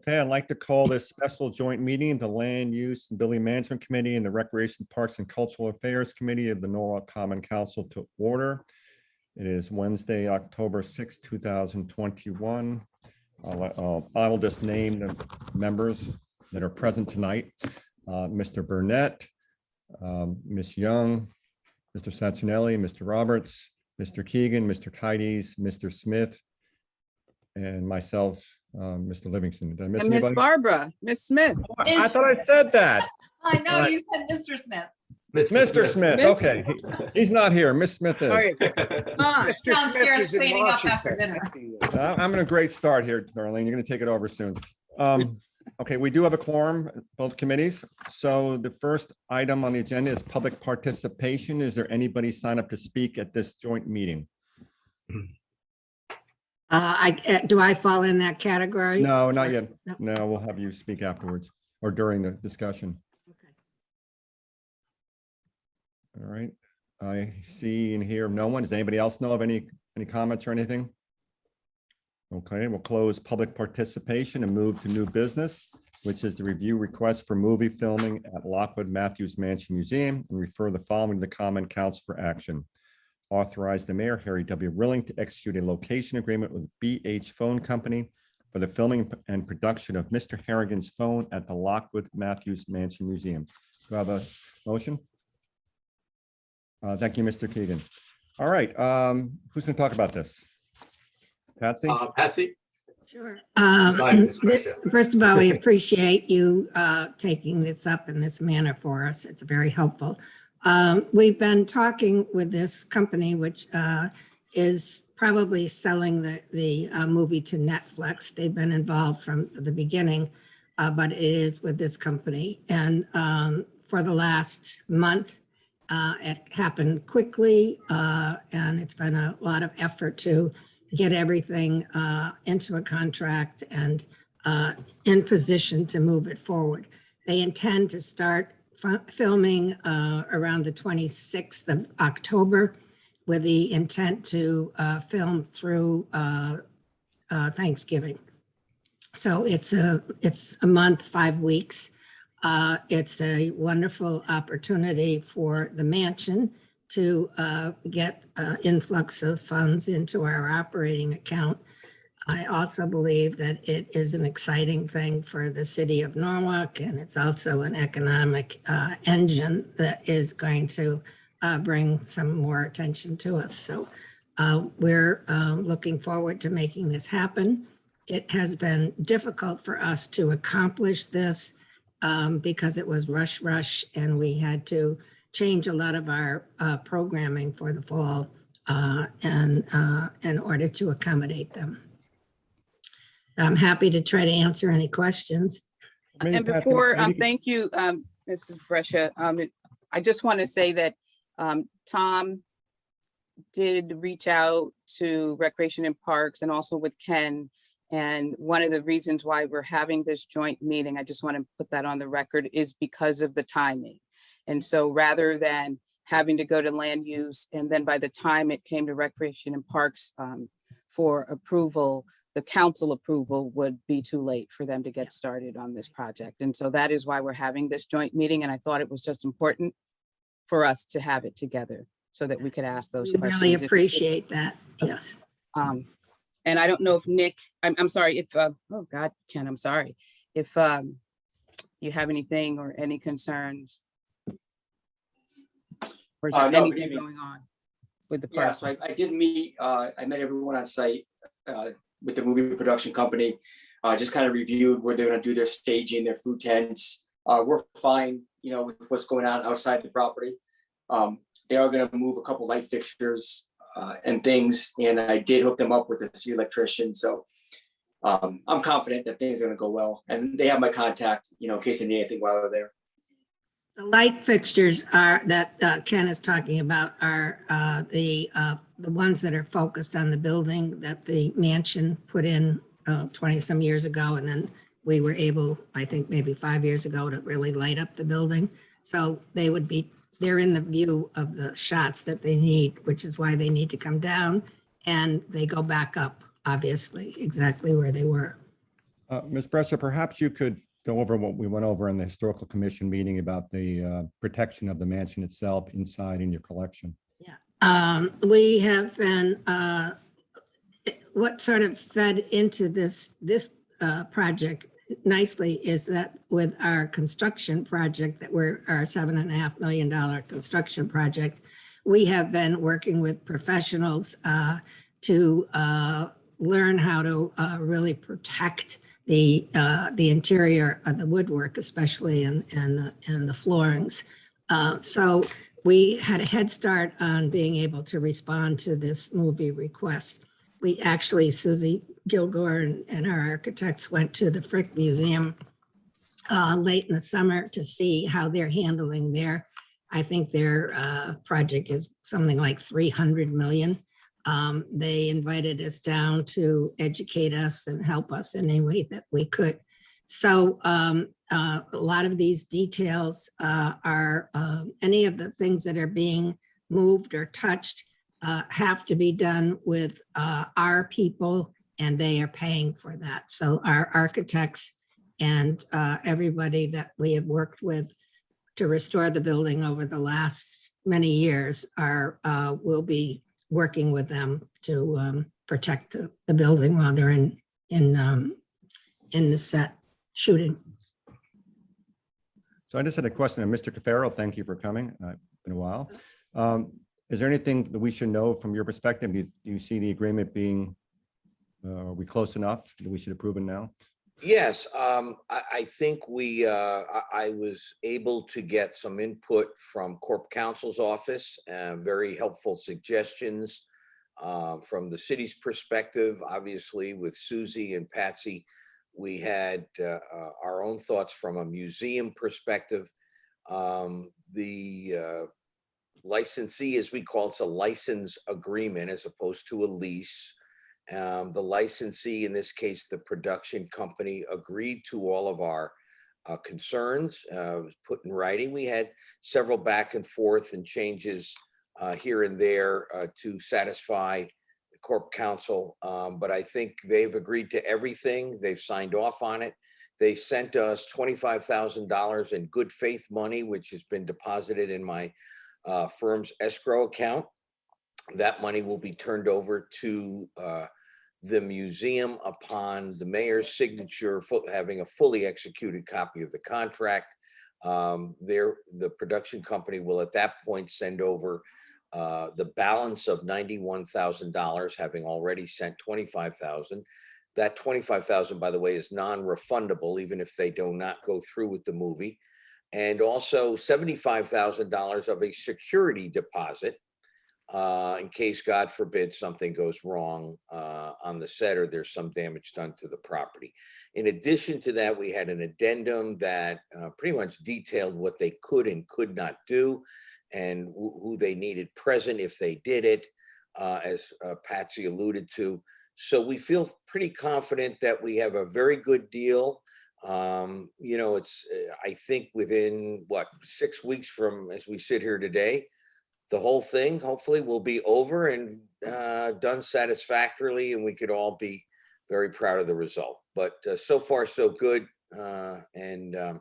Okay, I'd like to call this special joint meeting of the Land Use and Building Management Committee and the Recreation, Parks and Cultural Affairs Committee of the Norwalk Common Council to order. It is Wednesday, October 6, 2021. I will just name the members that are present tonight. Mr. Burnett, Ms. Young, Mr. Satinelli, Mr. Roberts, Mr. Keegan, Mr. Kites, Mr. Smith, and myself, Mr. Livingston. Did I miss And Miss anybody? Barbara, Miss Smith. I thought I said that. I know Right. you said Mr. Smith. Mr. Smith, Miss- okay. He's not here. Miss Smith is. Come on. Downstairs Smith is in cleaning up after Washington. dinner. I'm in a great start here, Darlene. You're going to take it over soon. Okay, we do have a quorum, both committees. So the first item on the agenda is public participation. Is there anybody signed up to speak at this joint meeting? Do I fall in that category? No, not yet. No. No, we'll have you speak afterwards or during the discussion. Okay. All right. I see and hear no one. Does anybody else know of any comments or anything? Okay, we'll close public participation and move to new business, which is the review request for movie filming at Lockwood Matthews Mansion Museum, and refer the following to the Common Council for action. Authorize the mayor, Harry W. Rilling, to execute a location agreement with BH Phone Company for the filming and production of Mr. Harrigan's phone at the Lockwood Matthews Mansion Museum. Do I have a motion? Thank you, Mr. Keegan. All right, who's going to talk about this? Patsy? Patsy? Sure. Fine, Ms. Grisha. First of all, we appreciate you taking this up in this manner for us. It's very helpful. We've been talking with this company, which is probably selling the movie to Netflix. They've been involved from the beginning, but it is with this company. And for the last month, it happened quickly, and it's been a lot of effort to get everything into a contract and in position to move it forward. They intend to start filming around the 26th of October with the intent to film through Thanksgiving. So it's a month, 5 weeks. It's a wonderful opportunity for the mansion to get influx of funds into our operating account. I also believe that it is an exciting thing for the city of Norwalk, and it's also an economic engine that is going to bring some more attention to us. So we're looking forward to making this happen. It has been difficult for us to accomplish this because it was rush, and we had to change a lot of our programming for the fall and in order to accommodate them. I'm happy to try to answer any questions. And before, thank you, Mrs. Brescia. I just want to say that Tom did reach out to Recreation and Parks and also with Ken. And one of the reasons why we're having this joint meeting, I just want to put that on the record, is because of the timing. And so rather than having to go to land use, and then by the time it came to Recreation and Parks for approval, the council approval would be too late for them to get started on this project. And so that is why we're having this joint meeting. And I thought it was just important for us to have it together so that we could ask those We questions. really appreciate that. Yes. And I don't know if Nick, I'm sorry, if, oh God, Ken, I'm sorry. If you have anything or any concerns. Or is there No, good anything evening. going on with the Yes, park? I did meet, I met everyone on site with the movie production company. Just kind of reviewed where they're gonna do their staging, their food tents. We're fine, with what's going on outside the property. They are gonna move a couple light fixtures and things, and I did hook them up with a city electrician, so I'm confident that things are gonna go well. And they have my contact, in case they need anything while they're there. The light fixtures are that Ken is talking about are the ones that are focused on the building that the mansion put in 20 some years ago. And then we were able, I think maybe 5 years ago, to really light up the building. So they're in the view of the shots that they need, which is why they need to come down, and they go back up, obviously, exactly where they were. Ms. Brescia, perhaps you could go over what we went over in the Historical Commission meeting about the protection of the mansion itself inside in your collection. We have been, what sort of fed into this project nicely is that with our construction project that we're our $7.5 million construction project, we have been working with professionals to learn how to really protect the interior of the woodwork, especially in the floorings. So we had a head start on being able to respond to this movie request. We actually, Susie Gilgore and our architects went to the Frick Museum late in the summer to see how they're handling I think their project is something like 300 million. They invited us down to educate us and help us in any way that we could. So a lot of these details are any of the things that are being moved or touched have to be done with our people, and they are paying for that. So our architects and everybody that we have worked with to restore the building over the last many years will be working with them to protect the building while they're in the set shooting. So I just had a question, and Mr. Cafaro, thank you for coming. It's been a while. Is there anything that we should know from your perspective? Do you see the agreement being, are we close enough that we should approve it now? Yes, I think I was able to get some input from Corp Counsel's office, very helpful suggestions from the city's perspective. Obviously, with Susie and Patsy, we had our own thoughts from a museum perspective. The licensee, as we call it's a license agreement as opposed to a lease. The licensee, in this case, the production company, agreed to all of our concerns, put in writing. We had several back and forth and changes here and there to satisfy the Corp Counsel, but I think they've agreed to everything. They've signed off on it. They sent us $25,000 in good faith money, which has been deposited in my firm's escrow account. That money will be turned over to the museum upon the mayor's signature, having a fully executed copy of the contract. The production company will at that point send over the balance of $91,000, having already sent $25,000. That $25,000, by the way, is non-refundable, even if they do not go through with the movie. And also $75,000 of a security deposit in case, God forbid, something goes wrong on the set or there's some damage done to the property. In addition to that, we had an addendum that pretty much detailed what they could and could not do and who they needed present if they did it, as Patsy alluded to. So we feel pretty confident that we have a very good deal. You know, it's, I think within 6 weeks from as we sit here today, the whole thing hopefully will be over and done satisfactorily, and we could all be very proud of the result. But so far, so good. And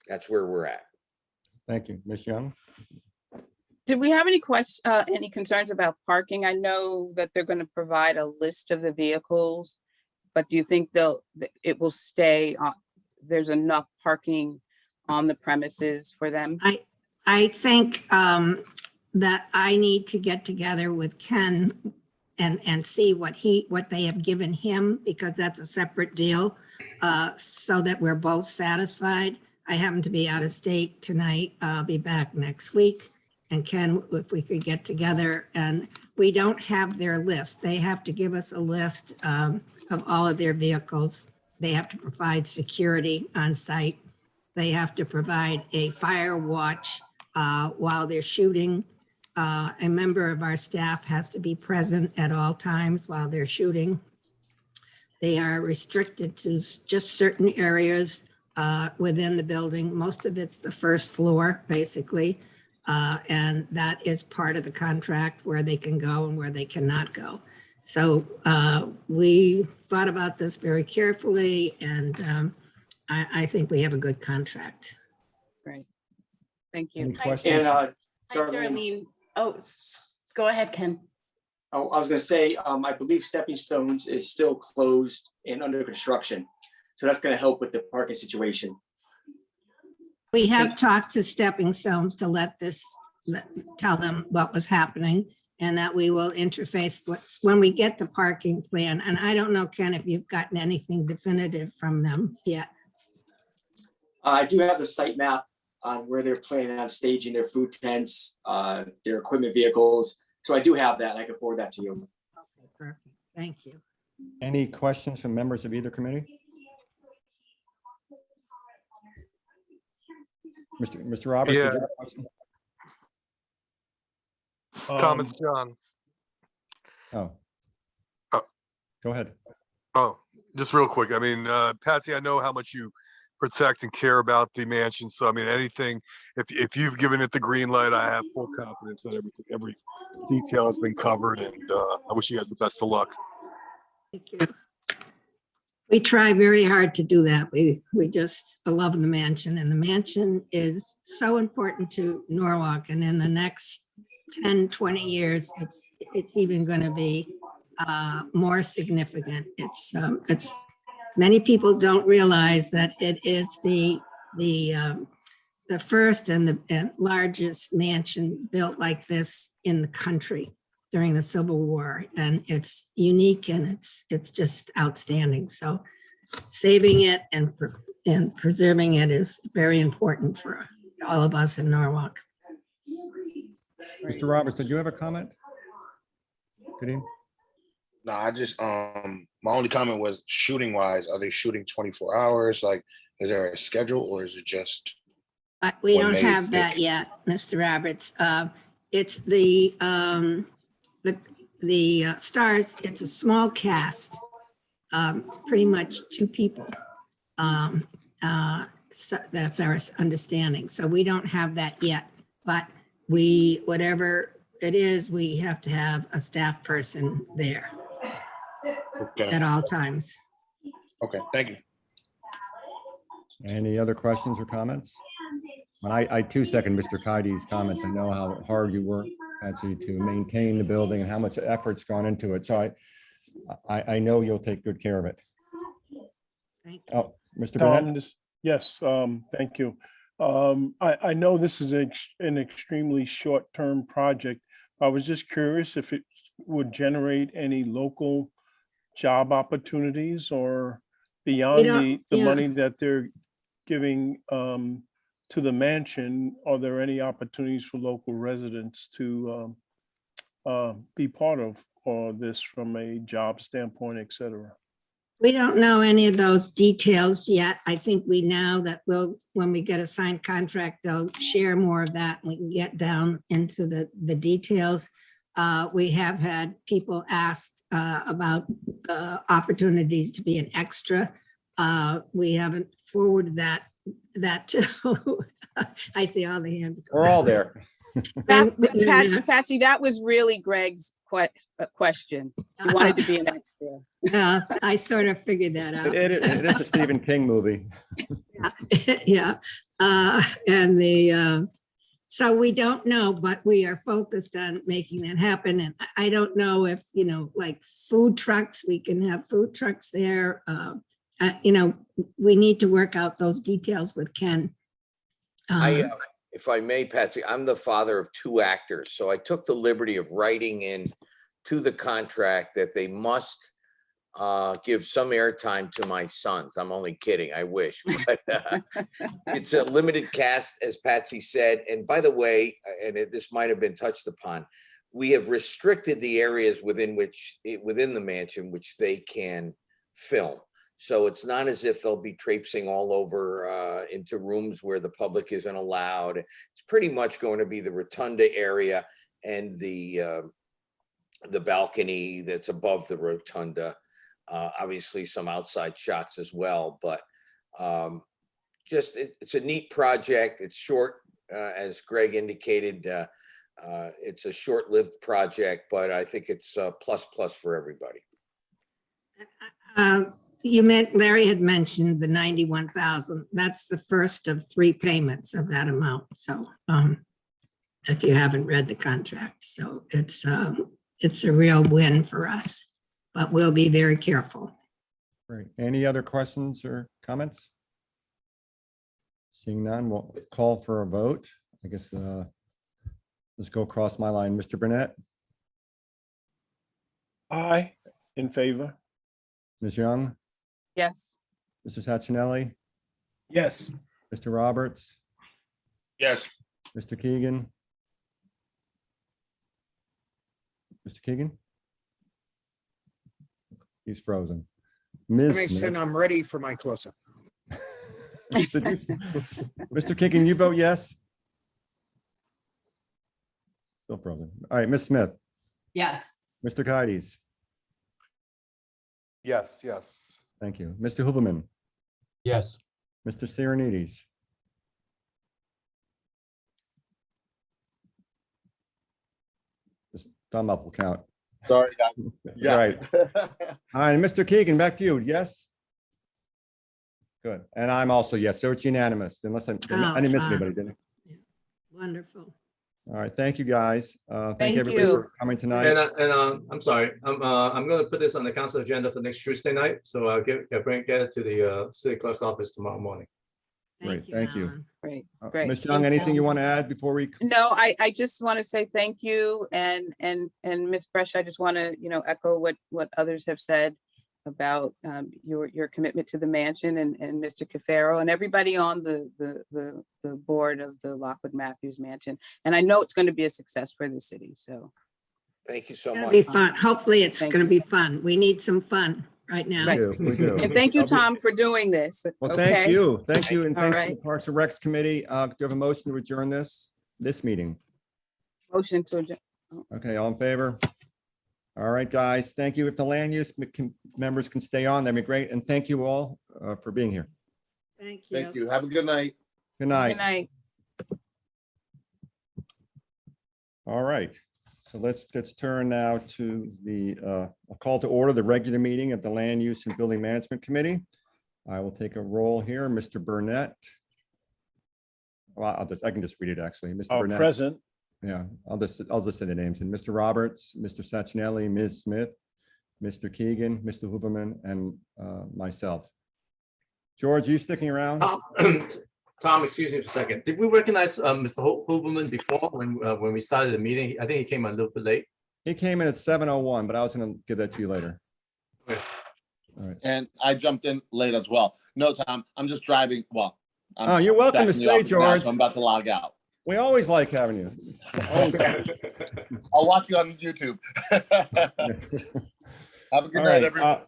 that's where we're at. Thank you. Ms. Young? Did we have any any concerns about parking? I know that they're going to provide a list of the vehicles, but do you think it will stay on? There's enough parking on the premises for them? I think that I need to get together with Ken and see what they have given him, because that's a separate deal, so that we're both satisfied. I happen to be out of state tonight. I'll be back next week. And Ken, if we could get together, and we don't have their list. They have to give us a list of all of their vehicles. They have to provide security on site. They have to provide a fire watch while they're shooting. A member of our staff has to be present at all times while they're shooting. They are restricted to just certain areas within the building. Most of it's the first floor, basically. And that is part of the contract, where they can go and where they cannot go. So we thought about this very carefully, and I think we have a good contract. Great. Thank Any you. questions? And Hi, Darlene, Darlene. Oh, go ahead, Ken. I was gonna say, I believe Stepping Stones is still closed and under construction. So that's gonna help with the parking situation. We have talked to Stepping Stones to tell them what was happening and that we will interface when we get the parking plan. And I don't know, Ken, if you've gotten anything definitive from them yet. I do have the site map on where they're planning on staging their food tents, their equipment vehicles. So I do have that. I can forward that to you. Okay, perfect. Thank you. Any questions from members of either committee? Mr. Roberts? did you have a question? Thomas John. Oh. Oh. Go ahead. Oh, just real quick. I mean, Patsy, I know how much you protect and care about the mansion. So, I mean, anything, if you've given it the green light, I have full confidence that every detail has been covered, and I wish you guys the best of luck. Thank you. We try very hard to do that. We just love the mansion, and the mansion is so important to Norwalk. And in the next 10, 20 years, it's even going to be more significant. It's many people don't realize that it is the first and the largest mansion built like this in the country during the Civil War, and it's unique and it's just outstanding. So saving it and preserving it is very important for all of us in Norwalk. Mr. Roberts, did you have a comment? Good evening. No, I just my only comment was shooting wise, are they shooting 24 hours? Like, is there a schedule or is it just? We What don't made have that it- yet, Mr. Roberts. It's the stars. It's a small cast, pretty much 2 people. So that's our understanding. So we don't have that yet, but whatever it is, we have to have a staff person there Okay, at all times. okay, thank you. Any other questions or comments? And I too second Mr. Kaidi's comments. I know how hard you work, Patsy, to maintain the building and how much effort's gone into it. So I know you'll take good care of it. Thank you. Oh, Mr. Burnett? Yes, thank you. I know this is an extremely short-term project. I was just curious if it would generate any local job opportunities or beyond the yeah. money that they're giving to the mansion. Are there any opportunities for local residents to be part of this from a job standpoint, et cetera? We don't know any of those details yet. I think we now that when we get a signed contract, they'll share more of that. And we can get down into the details. We have had people ask about opportunities to be an extra. We haven't forwarded that to, I see all the hands. go We're all up. there. Patsy, that was really Greg's question. He wanted to be an extra. I sort of figured that out. It is a Stephen King movie. Yeah. So we don't know, but we are focused on making that happen. And I don't know if, like food trucks, we can have food trucks there. We need to work out those details with Ken. If I may, Patsy, I'm the father of 2 actors. So I took the liberty of writing in to the contract that they must give some airtime to my sons. I'm only kidding, I wish, but it's a limited cast, as Patsy said. And by the way, and this might have been touched upon, we have restricted the areas within the mansion which they can film. So it's not as if they'll be traipsing all over into rooms where the public isn't allowed. It's pretty much going to be the rotunda area and the balcony that's above the rotunda. Obviously some outside shots as well, but it's a neat project. It's short, as Greg indicated. It's a short-lived project, but I think it's a plus for everybody. Larry had mentioned the 91,000. That's the first of 3 payments of that amount. So if you haven't read the contract, so it's a real win for us, but we'll be very careful. Great. Any other questions or comments? Seeing none, we'll call for a vote. I guess let's go across my line. Mr. Burnett, Aye, in favor. Ms. Young, Yes. Mr. Sacchinelli, Yes. Mr. Roberts, Yes. Mr. Keegan. Mr. Keegan? He's frozen. Ms. Smith. And I'm ready for my close-up. Mr. Keegan, you vote yes? Still frozen. All right, Ms. Smith, Yes. Mr. Kides. Yes. Thank you. Mr. Hooverman, Yes. Mr. Sirenides. Just thumb up will count. Sorry, guys. All right. All right, Mr. Keegan, back to you. Yes? Good. And I'm also yes. So it's unanimous, unless I didn't miss anybody, did I? Wonderful. All right, thank you, guys. Thank Thank everybody you. for coming tonight. I'm sorry. I'm going to put this on the council agenda for next Tuesday night. So I'll get it to the city clerk's office tomorrow morning. Great, thank you. Alan. Great, great. Ms. Young, anything you want to add before we? No, I just want to say thank you, and Ms. Brescia, I just want to, echo what others have said about your commitment to the mansion, and Mr. Cafaro and everybody on the board of the Lockwood Matthews Mansion. And I know it's going to be a success for the city, so. Thank you so It'll much. be fun. Hopefully it's Thank going to be fun. We need some fun right now. We do. And thank you, Tom, for doing this. Well, Okay? thank you. Thank you. And All thanks to the right. Parks and Recs Committee. Do you have a motion to adjourn this meeting? Motion to adjourn. Okay, all in favor? All right, guys, thank you. If the land use members can stay on, that'd be great. And thank you all for being here. Thank you. Thank you. Have a good night. Good Good night. night. All right, so let's turn now to a call to order the regular meeting of the Land Use and Building Management Committee. I will take a roll here. Mr. Burnett. Well, I can just read it actually. Mr. Burnett. Present. Yeah, I'll just say the names. And Mr. Roberts, Mr. Sacchinelli, Ms. Smith, Mr. Keegan, Mr. Hooverman, and myself. George, you sticking around? Tom, excuse me for a second. Did we recognize Mr. Huberman before when we started the meeting? I think he came a little bit late. He came in at 7:01, but I was going to give that to you later. Okay. All right. And I jumped in late as well. No, Tom, I'm just driving. Well, I'm Oh, you're welcome to back in the stay, office now, George. so I'm about to log out. We always like having you. I'll watch you on YouTube. Have a good All night, right. everyone. All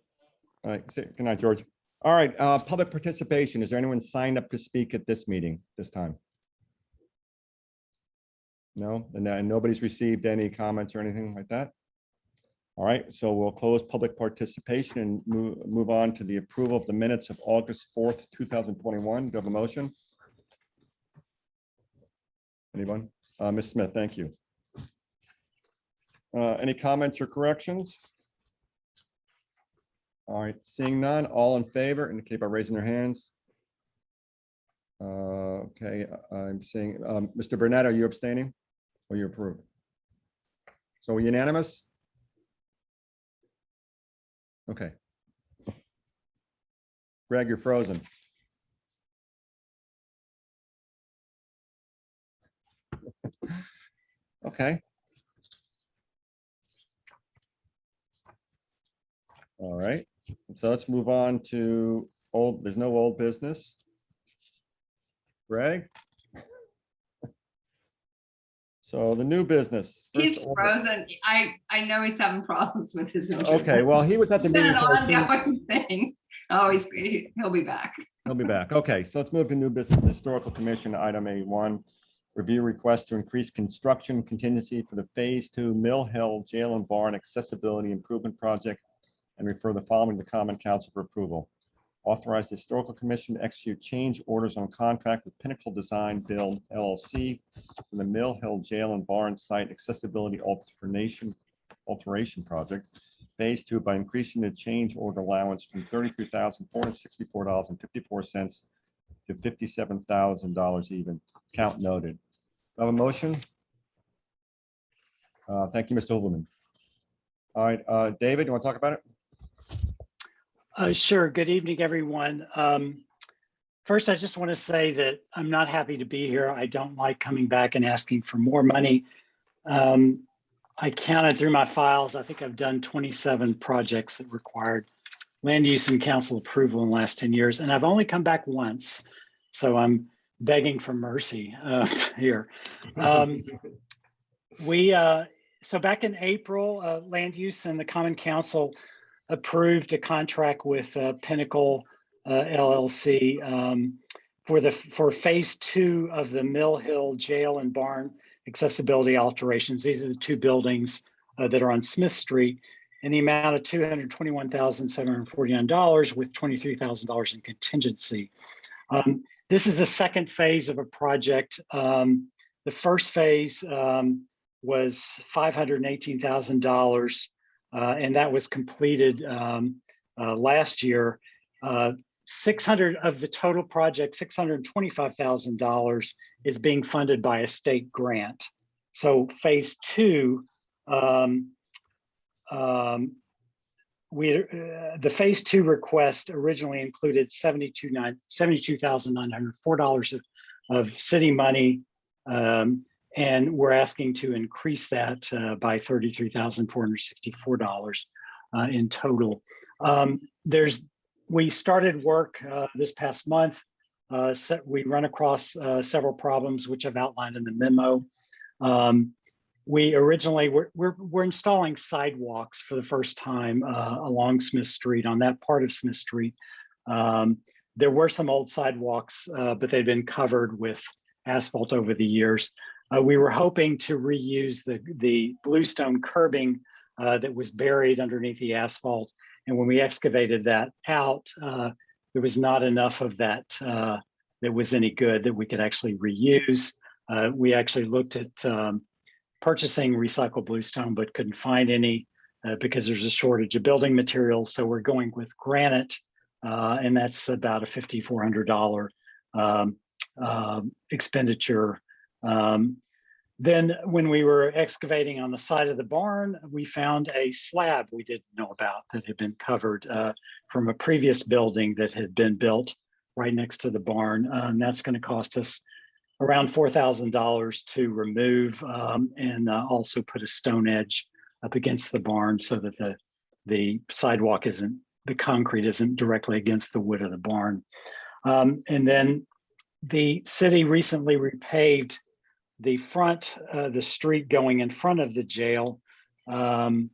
right. Good night, George. All right. Public participation. Is there anyone signed up to speak at this meeting this time? No, and nobody's received any comments or anything like that. All right. So we'll close public participation and move on to the approval of the minutes of August 4th, 2021. Do you have a motion? Anyone? Ms. Smith, thank you. Any comments or corrections? All right, seeing none, all in favor indicate by raising their hands. Okay, I'm seeing, Mr. Burnett, are you abstaining? Or you approve? So unanimous? Okay. Greg, you're frozen. Okay. All right, so let's move on to there's no old business. Greg? So the new business. He's frozen. I know he's having problems with his internet. Okay, well, he was at the It's been meeting. an so I assume ongoing thing. Oh, he'll be back. He'll be back. Okay, so let's move to new business. Historical Commission, item A1. Review request to increase construction contingency for the Phase 2 Mill Hill Jail and Barn Accessibility Improvement Project and refer the following to Common Council for approval. Authorize the Historical Commission to execute change orders on contract with Pinnacle Design Build LLC for the Mill Hill Jail and Barn Site Accessibility Alteration Project, Phase 2, by increasing the change order allowance from $33,464.54 to $57,000 even. Count noted. Do I have a motion? Thank you, Mr. Hildeman. All right, David, you want to talk about it? Sure. Good evening, everyone. First, I just want to say that I'm not happy to be here. I don't like coming back and asking for more money. I counted through my files. I think I've done 27 projects that required land use and council approval in the last 10 years, and I've only come back once. So I'm begging for mercy here. So back in April, Land Use and the Common Council approved a contract with Pinnacle LLC for phase 2 of the Mill Hill Jail and Barn accessibility alterations. These are the 2 buildings that are on Smith Street, in the amount of $221,749 with $23,000 in contingency. This is the second phase of a project. The first phase was $518,000, and that was completed last year. 600 of the total project, $625,000 is being funded by a state grant. So phase 2, the phase 2 request originally included $72,904 of city money, and we're asking to increase that by $33,464 in total. We started work this past month. We run across several problems, which I've outlined in the memo. We're installing sidewalks for the first time along Smith Street, on that part of Smith Street. There were some old sidewalks, but they've been covered with asphalt over the years. We were hoping to reuse the bluestone curbing that was buried underneath the asphalt. And when we excavated that out, there was not enough of that that was any good that we could actually reuse. We actually looked at purchasing recycled bluestone, but couldn't find any because there's a shortage of building materials. So we're going with granite, and that's about a $5,400 expenditure. Then when we were excavating on the side of the barn, we found a slab we didn't know about that had been covered from a previous building that had been built right next to the barn. And that's going to cost us around $4,000 to remove and also put a stone edge up against the barn so that the sidewalk the concrete isn't directly against the wood of the barn. And then the city recently repaved the street going in front of the jail. And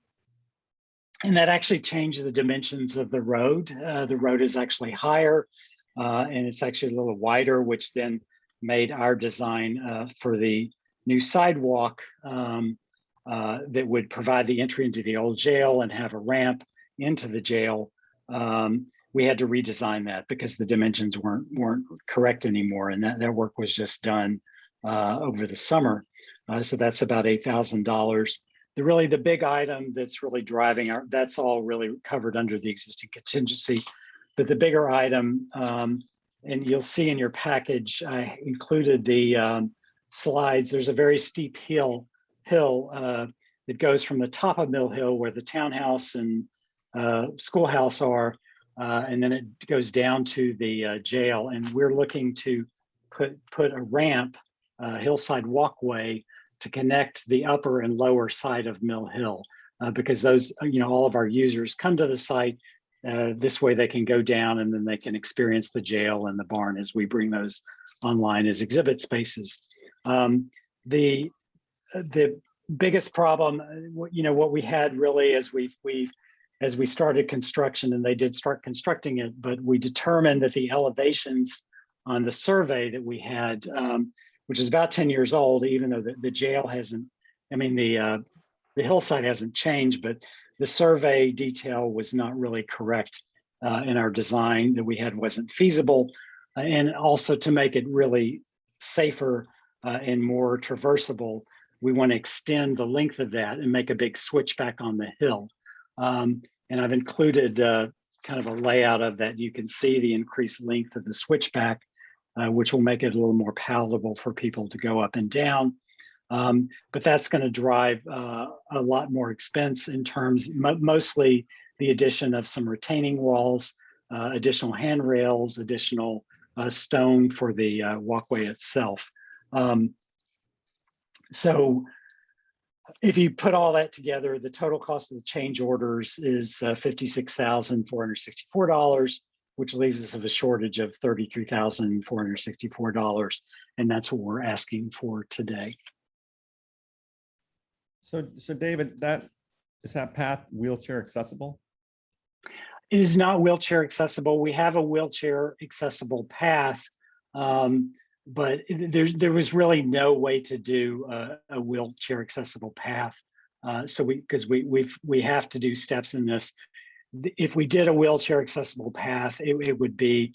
that actually changed the dimensions of the road. The road is actually higher and it's actually a little wider, which then made our design for the new sidewalk that would provide the entry into the old jail and have a ramp into the jail. We had to redesign that because the dimensions weren't correct anymore. And that work was just done over the summer. So that's about $8,000. The big item that's really driving that's all really covered under the existing contingency. But the bigger item, and you'll see in your package, I included the slides. There's a very steep hill that goes from the top of Mill Hill where the townhouse and schoolhouse are, and then it goes down to the jail. And we're looking to put a ramp, hillside walkway to connect the upper and lower side of Mill Hill, because those, all of our users come to the site. This way they can go down and then they can experience the jail and the barn as we bring those online as exhibit spaces. The biggest problem, what we had really as we started construction, and they did start constructing it, but we determined that the elevations on the survey that we had, which is about 10 years old, even though the jail hasn't, the hillside hasn't changed, but the survey detail was not really correct in our design that we had wasn't feasible, and also to make it really safer and more traversable, we want to extend the length of that and make a big switchback on the hill. And I've included kind of a layout of that. You can see the increased length of the switchback, which will make it a little more palatable for people to go up and down. But that's going to drive a lot more expense in terms, mostly the addition of some retaining walls, additional handrails, additional stone for the walkway itself. So if you put all that together, the total cost of the change orders is $56,464, which leaves us with a shortage of $33,464. And that's what we're asking for today. So David, is that path wheelchair accessible? It is not wheelchair accessible. We have a wheelchair accessible path, but there was really no way to do a wheelchair accessible path. So because we have to do steps in this. If we did a wheelchair accessible path, it would be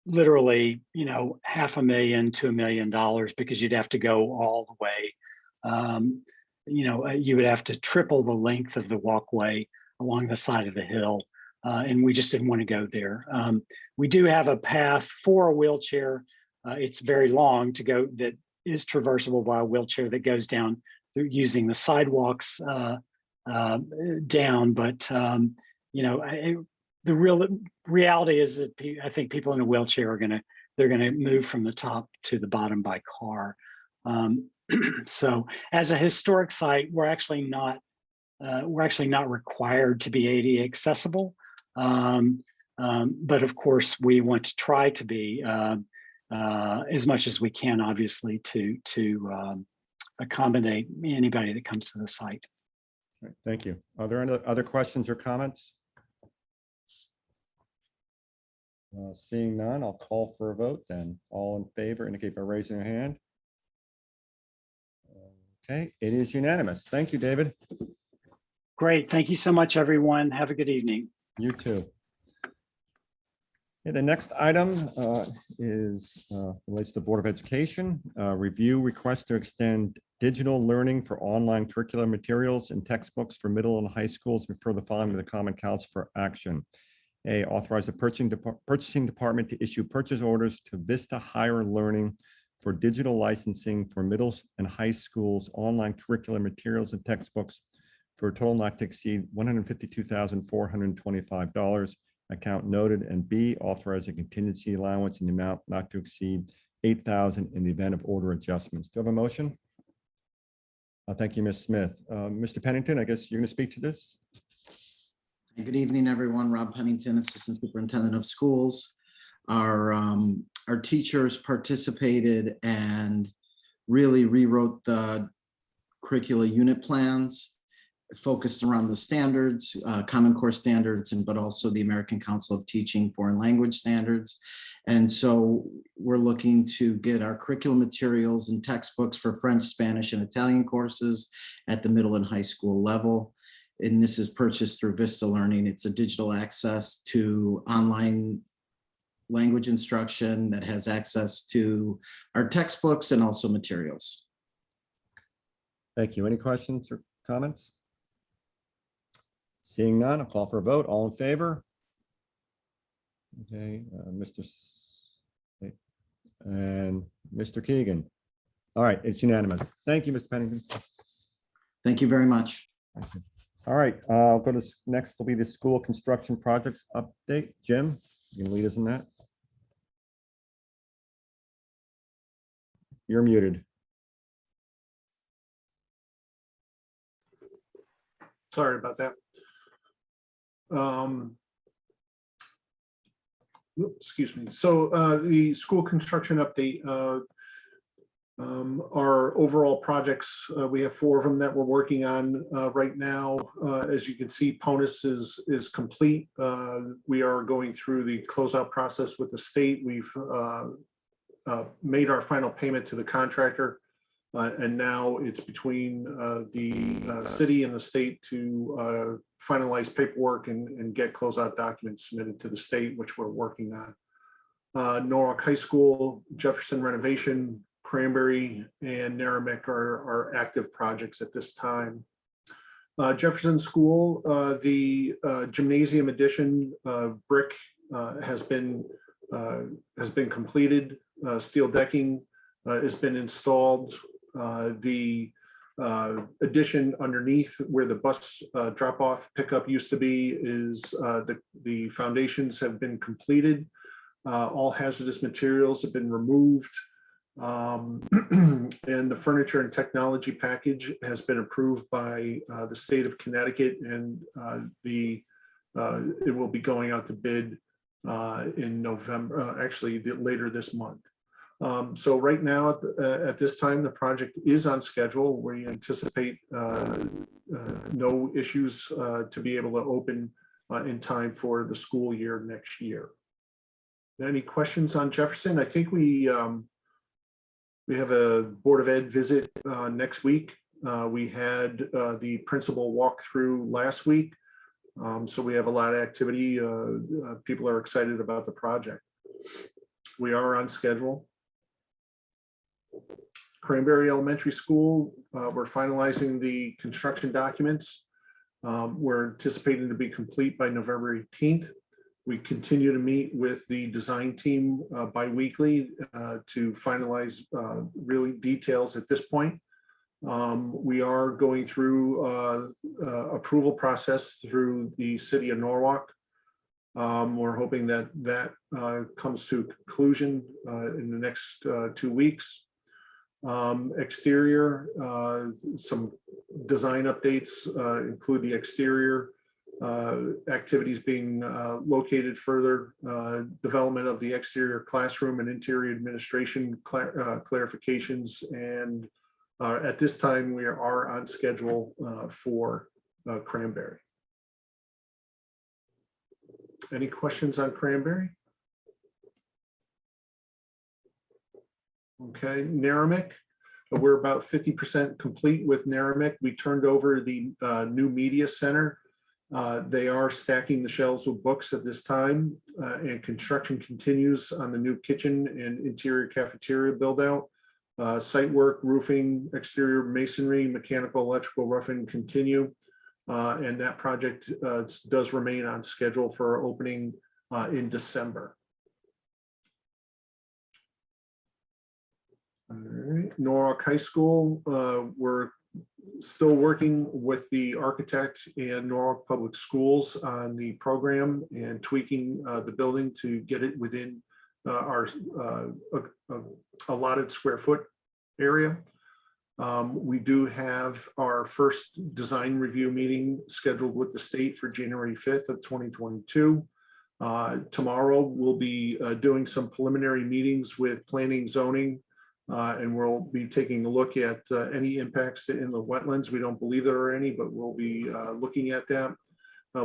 literally, $500,000 to $1 million, because you'd have to go all the way. You would have to triple the length of the walkway along the side of the hill. And we just didn't want to go there. We do have a path for a wheelchair. It's very long to go, that is traversable by a wheelchair, that goes down through using the sidewalks down. But, the reality is that I think people in a wheelchair are they're gonna move from the top to the bottom by car. So as a historic site, we're actually not required to be ADA accessible. But of course, we want to try to be as much as we can, obviously, to accommodate anybody that comes to the site. All right, thank you. Are there any other questions or comments? Seeing none, I'll call for a vote then. All in favor indicate by raising your hand. Okay, it is unanimous. Thank you, David. Great. Thank you so much, everyone. Have a good evening. You too. Okay, the next item relates to the Board of Education. Review request to extend digital learning for online curricular materials and textbooks for middle and high schools, and refer the following to the Common Council for action. A, authorize the purchasing department to issue purchase orders to Vista Learning for digital licensing for middle and high schools online curricular materials and textbooks for a total not to exceed $152,425, account noted. And B, authorize a contingency allowance in the amount not to exceed $8,000 in the event of order adjustments. Do you have a motion? Thank you, Ms. Smith. Mr. Pennington, I guess you're going to speak to this. Good evening, everyone. Rob Pennington, Assistant Superintendent of Schools. Our teachers participated and really rewrote the curricular unit plans, focused around the standards, Common Core standards, but also the American Council of Teaching Foreign Language standards. And so we're looking to get our curriculum materials and textbooks for French, Spanish, and Italian courses at the middle and high school level. And this is purchased through Vista Learning. It's a digital access to online language instruction that has access to our textbooks and also materials. Thank you. Any questions or comments? Seeing none, I'll call for a vote. All in favor? Okay, and Mr. Keegan. All right, it's unanimous. Thank you, Mr. Pennington. Thank you very much. Thank you. All right, I'll go to next will be the school construction projects update. Jim, you can lead us in that. You're muted. Sorry about that. Excuse me. So the school construction update, our overall projects, we have 4 of them that we're working on right now. As you can see, PONUS is complete. We are going through the closeout process with the state. We've made our final payment to the contractor. And now it's between the city and the state to finalize paperwork and get closeout documents submitted to the state, which we're working on. Norwalk High School, Jefferson renovation, Cranberry, and Narragansett are active projects at this time. Jefferson School, the gymnasium addition brick has been completed. Steel decking has been installed. The addition underneath where the bus drop-off pickup used to be is the foundations have been completed. All hazardous materials have been removed. And the furniture and technology package has been approved by the state of Connecticut, and it will be going out to bid in November, actually later this month. So right now at this time, the project is on schedule. We anticipate no issues to be able to open in time for the school year next year. Any questions on Jefferson? I think we have a Board of Ed visit next week. We had the principal walkthrough last week. So we have a lot of activity. People are excited about the project. We are on schedule. Cranberry Elementary School, we're finalizing the construction documents. We're anticipating to be complete by November 18th. We continue to meet with the design team bi-weekly to finalize really details at this point. We are going through approval process through the city of Norwalk. We're hoping that that comes to a conclusion in the next 2 weeks. Exterior, some design updates include the exterior activities being located further, development of the exterior classroom and interior administration clarifications, and at this time we are on schedule for Cranberry. Any questions on Cranberry? Okay, Narragansett, we're about 50% complete with Narragansett. We turned over the new media center. They are stacking the shelves with books at this time, and construction continues on the new kitchen and interior cafeteria build out. Site work, roofing, exterior masonry, mechanical, electrical, roughing continue. And that project does remain on schedule for opening in December. All right, Norwalk High School, we're still working with the architect and Norwalk Public Schools on the program and tweaking the building to get it within our allotted square foot area. We do have our first design review meeting scheduled with the state for January 5th of 2022. Tomorrow we'll be doing some preliminary meetings with planning, zoning, and we'll be taking a look at any impacts in the wetlands. We don't believe there are any, but we'll be looking at that.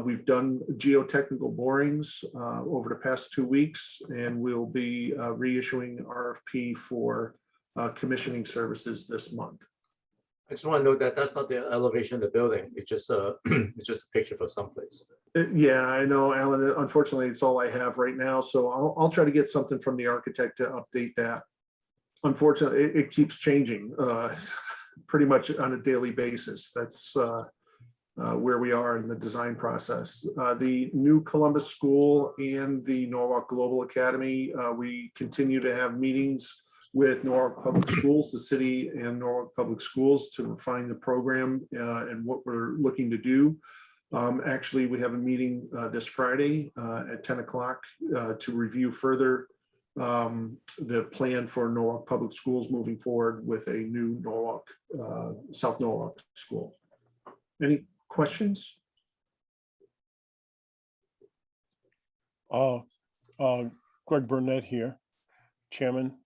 We've done geotechnical borings over the past 2 weeks, and we'll be reissuing RFP for commissioning services this month. I just want to note that that's not the elevation of the building. It's just it's just a picture for someplace. Yeah, I know, Alan. Unfortunately, it's all I have right now. So I'll try to get something from the architect to update that. Unfortunately, it keeps changing pretty much on a daily basis. That's where we are in the design process. The new Columbus School and the Norwalk Global Academy, we continue to have meetings with Norwalk Public Schools, the city and Norwalk Public Schools, to refine the program and what we're looking to do. Actually, we have a meeting this Friday at 10 o'clock to review further the plan for Norwalk Public Schools moving forward with a new Norwalk, South Norwalk school. Any questions? Greg Burnett here, Chairman.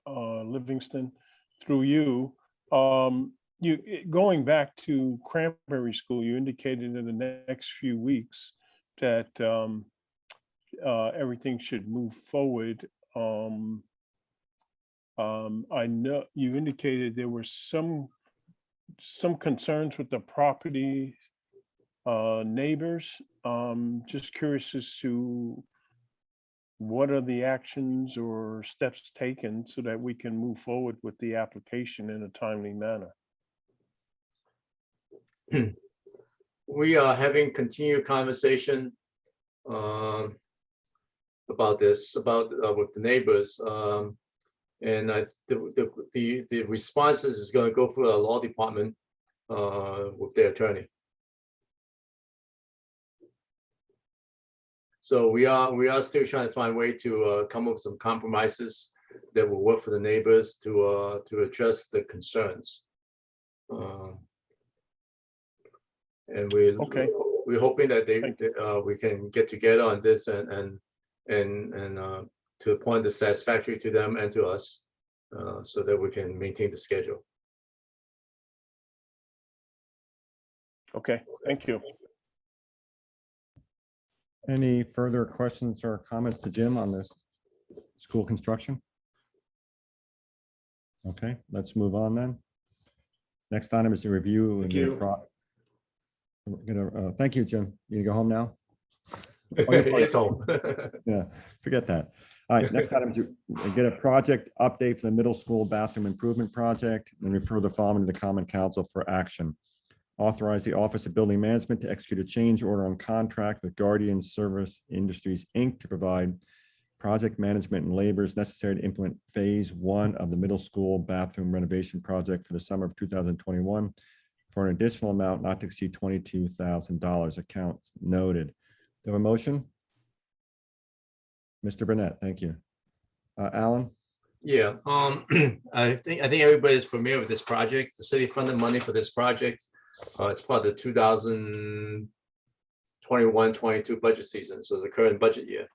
Livingston, through you, going back to Cranberry School, you indicated in the next few weeks that everything should move forward. I know you indicated there were some concerns with the property neighbors. Just curious as to what are the actions or steps taken so that we can move forward with the application in a timely manner. We are having continued conversation about this, with the neighbors. And the responses is going to go through our law department with their attorney. So we are still trying to find a way to come up with some compromises that will work for the neighbors to address the concerns. And we're hoping that we can get together on this and to the point that's satisfactory to them and to us, so that we can maintain the schedule. Okay, thank you. Any further questions or comments to Jim on this school construction? Okay, let's move on then. Next item is the review. Thank you. Thank you, Jim. You go home now? Yes, home. Yeah, forget that. All right, next item is to get a project update for the middle school bathroom improvement project and refer the following to the Common Council for action. Authorize the Office of Building Management to execute a change order on contract with Guardian Service Industries, Inc. to provide project management and labors necessary to implement phase 1 of the middle school bathroom renovation project for the summer of 2021 for an additional amount not to exceed $22,000. Accounts noted. Do you have a motion? Mr. Burnett, thank you. Alan? Yeah, I think everybody's familiar with this project. The city funded money for this project. It's part of the 2021-22 budget season, so the current budget year.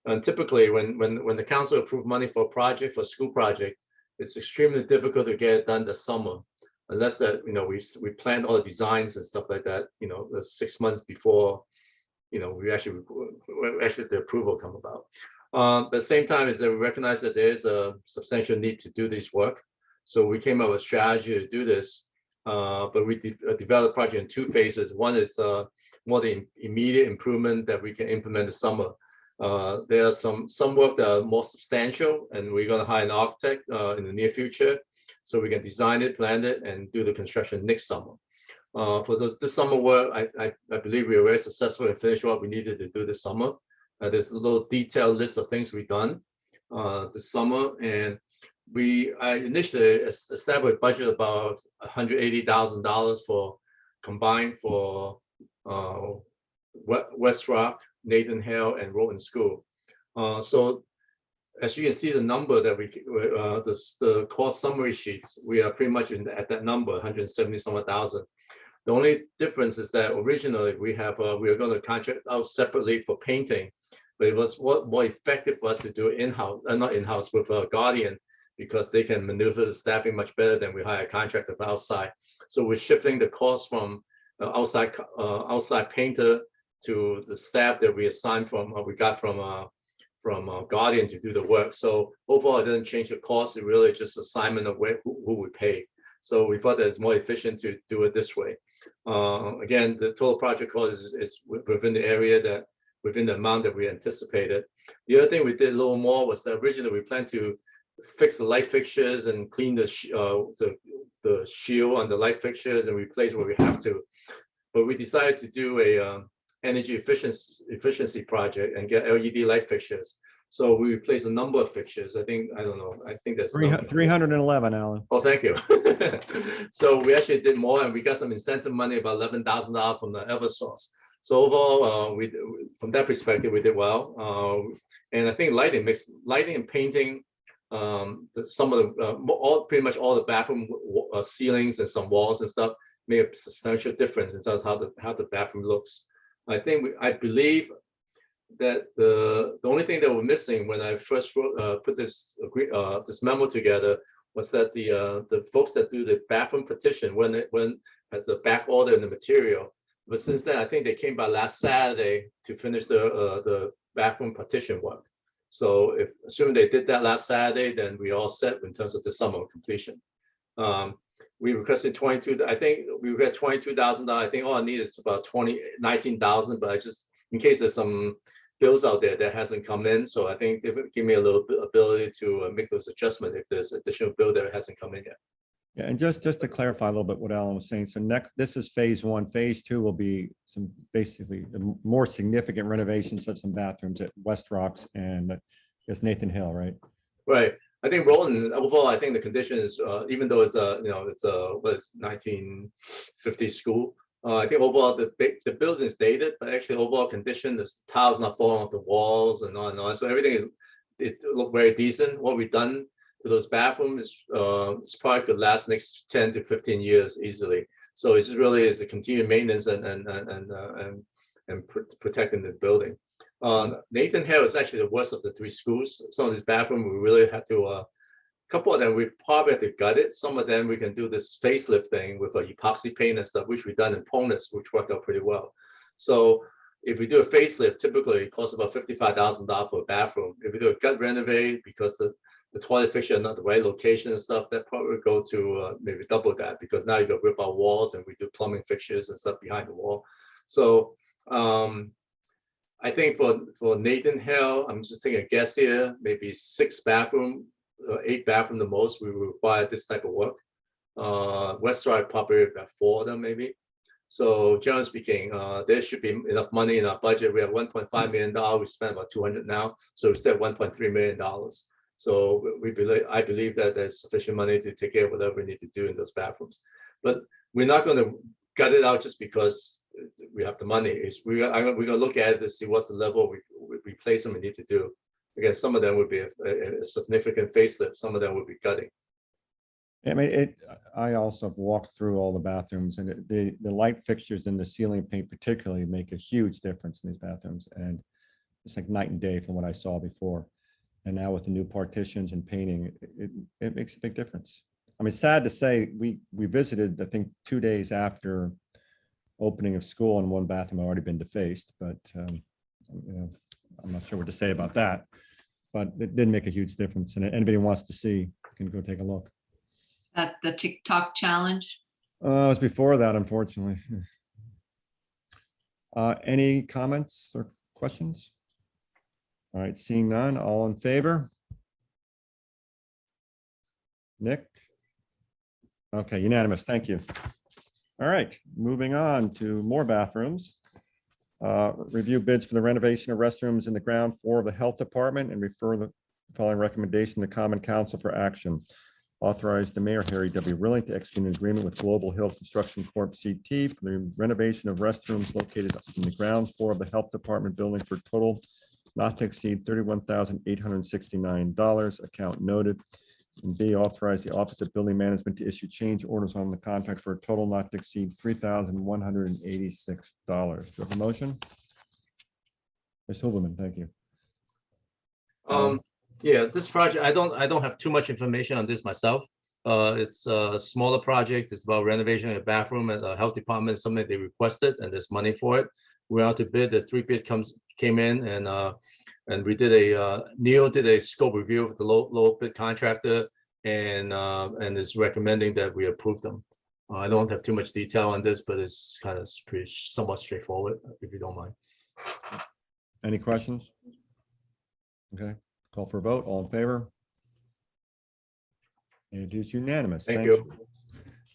And typically, when the council approves money for a project, for a school project, it's extremely difficult to get it done this summer, unless that we planned all the designs and stuff like that. 6 months before we actually the approval come about. At the same time, is that we recognize that there is a substantial need to do this work, so we came up with a strategy to do this. But we developed the project in 2 phases. One is more the immediate improvement that we can implement this summer. There are some work that are more substantial, and we're going to hire an architect in the near future, so we can design it, plan it, and do the construction next summer. For this summer work, I believe we were very successful in finishing what we needed to do this summer. There's a little detailed list of things we've done this summer, and I initially established a budget about $180,000 for combined for West Rock, Nathan Hale, and Rowan School. So as you can see, the number that the cost summary sheets, we are pretty much at that number, 170-some thousand. The only difference is that originally we were going to contract out separately for painting, but it was more effective for us to do it in-house, not in-house, with a Guardian, because they can maneuver the staffing much better than we hire a contractor from outside. So we're shifting the cost from outside painter to the staff that we assigned we got from Guardian to do the work. So overall, it doesn't change the cost. It really just assignment of who we pay. So we thought that it's more efficient to do it this way. Again, the total project cost is within the area within the amount that we anticipated. The other thing we did a little more was that originally we planned to fix the light fixtures and clean the shield on the light fixtures and replace where we have to. But we decided to do a energy efficiency project and get LED light fixtures. So we replaced a number of fixtures. I think that's 311, Alan. Oh, thank you. So we actually did more, and we got some incentive money, about $11,000 from the Eversource. So overall, from that perspective, we did well. And I think lighting and painting, some of the pretty much all the bathroom ceilings and some walls and stuff made a substantial difference in terms of how the bathroom looks. I believe that the only thing that we're missing when I first put this memo together was that the folks that do the bathroom partition when has the back order in the material. But since then, I think they came by last Saturday to finish the bathroom partition work. So if assuming they did that last Saturday, then we all set in terms of the summer completion. We requested 22, I think we got $22,000. I think all I need is about 19,000, but I just, in case there's some bills out there that hasn't come in. So I think they would give me a little bit ability to make those adjustments if there's additional bill that hasn't come in yet. Yeah, and just to clarify a little bit what Alan was saying, so next, this is phase one. Phase two will be some basically more significant renovations of some bathrooms at West Rocks and I guess Nathan Hill, right? Right. I think Roland, overall, I think the condition is, even though it's a, it's a, what is 1950 school, I think overall the building is dated, but actually overall condition, the tiles not falling off the walls and on and on. So everything it looked very decent. What we've done to those bathrooms it's probably could last next 10 to 15 years easily. So it's really is a continued maintenance and protecting the building. Nathan Hill is actually the worst of the three schools. Some of these bathrooms we really had to, a couple of them we probably have to gut it. Some of them we can do this facelift thing with epoxy paint and stuff, which we've done in Ponus, which worked out pretty well. So if we do a facelift, typically it costs about $55,000 for a bathroom. If we do a gut renovate because the toilet fixture are not the right location and stuff, that probably would go to maybe double that, because now you got to rip out walls and we do plumbing fixtures and stuff behind the wall. So I think for Nathan Hill, I'm just taking a guess here, maybe 6 bathroom, 8 bathroom the most, we will require this type of work. West Side probably about 4 of them maybe. So generally speaking, there should be enough money in our budget. We have $1.5 million. We spent about 200 now, so we still have $1.3 million. So I believe that there's sufficient money to take care of whatever we need to do in those bathrooms. But we're not going to gut it out just because we have the money. We're going to look at it to see what's the level replacement we need to do. Again, some of them would be a significant facelift. Some of them would be gutting. I mean, I also have walked through all the bathrooms, and the light fixtures and the ceiling paint particularly make a huge difference in these bathrooms. And it's like night and day from what I saw before. And now with the new partitions and painting, it makes a big difference. I mean, sad to say, we visited, I think 2 days after opening of school, and one bathroom had already been defaced, but you know, I'm not sure what to say about that, but it did make a huge difference. And anybody who wants to see can go take a look. At the TikTok challenge. It was before that, unfortunately. Any comments or questions? All right, seeing none, all in favor? Nick? Okay, unanimous, thank you. All right, moving on to more bathrooms. Review bids for the renovation of restrooms in the ground floor of the Health Department and refer the following recommendation to Common Council for action. Authorize the Mayor, Harry W. Rilling, to execute an agreement with Global Hill Construction Corp. CT for the renovation of restrooms located in the ground floor of the Health Department building for total not to exceed $31,869. Account noted. And B, authorize the Office of Building Management to issue change orders on the contract for a total not to exceed $3,186. Do you have a motion? Ms. Huberman, thank you. Yeah, this project, I don't have too much information on this myself. It's a smaller project. It's about renovation of a bathroom at the Health Department, something they requested, and there's money for it. We're out to bid. The 3 bid came in, and we did Neil did a scope review with the low bid contractor, and is recommending that we approve them. I don't have too much detail on this, but it's kind of somewhat straightforward, if you don't mind. Any questions? Okay, call for a vote. All in favor? It is unanimous. Thank you.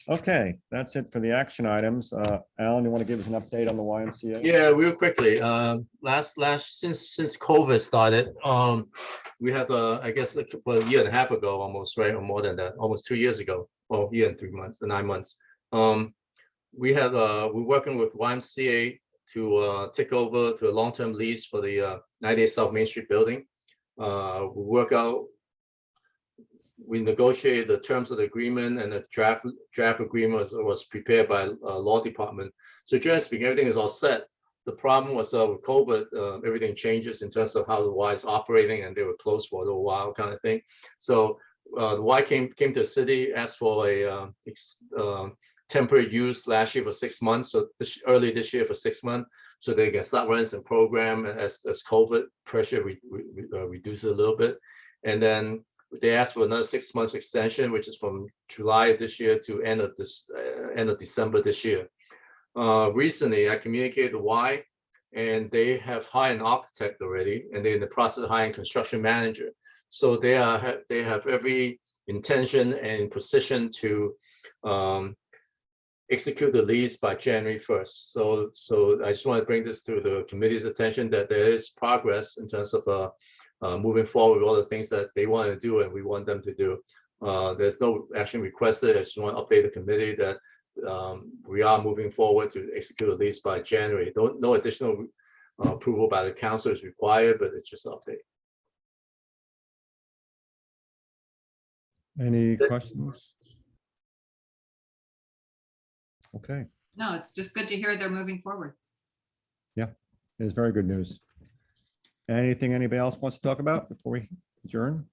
Okay, that's it for the action items. Alan, you want to give us an update on the YMCA? Yeah, real quickly. Since COVID started, we have I guess a year and a half ago, almost, right, or more than that, almost 2 years ago, or a year and 3 months, 9 months. We're working with YMCA to take over to a long-term lease for the 98 South Main Street building. We negotiated the terms of the agreement, and the draft agreement was prepared by law department. So generally speaking, everything is all set. The problem was with COVID, everything changes in terms of how the Y is operating, and they were closed for a little while, kind of thing. So the Y came to the city, asked for a temporary use last year for 6 months, so early this year for 6 months, so they can start running some program as COVID pressure reduces a little bit. And then they asked for another 6 months extension, which is from July of this year to end of December this year. Recently, I communicated why, and they have hired an architect already, and they're in the process of hiring a construction manager. So they have every intention and position to execute the lease by January 1st. So I just want to bring this to the committee's attention that there is progress in terms of moving forward with all the things that they want to do and we want them to do. There's no action requested. I just want to update the committee that we are moving forward to execute a lease by January. No additional approval by the council is required, but it's just an update. Any questions? Okay, No, it's just good to hear they're moving forward. it's very good news. Anything anybody else wants to talk about before we adjourn?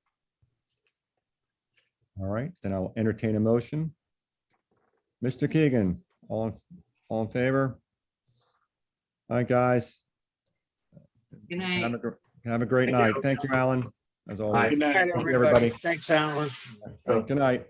All right, then I'll entertain a motion. Mr. Keegan, all in favor? All right, guys. Good night. Have a great night. Thank you, Alan, as always. Good night. Thank you, everybody. Thanks, Alan. Good night.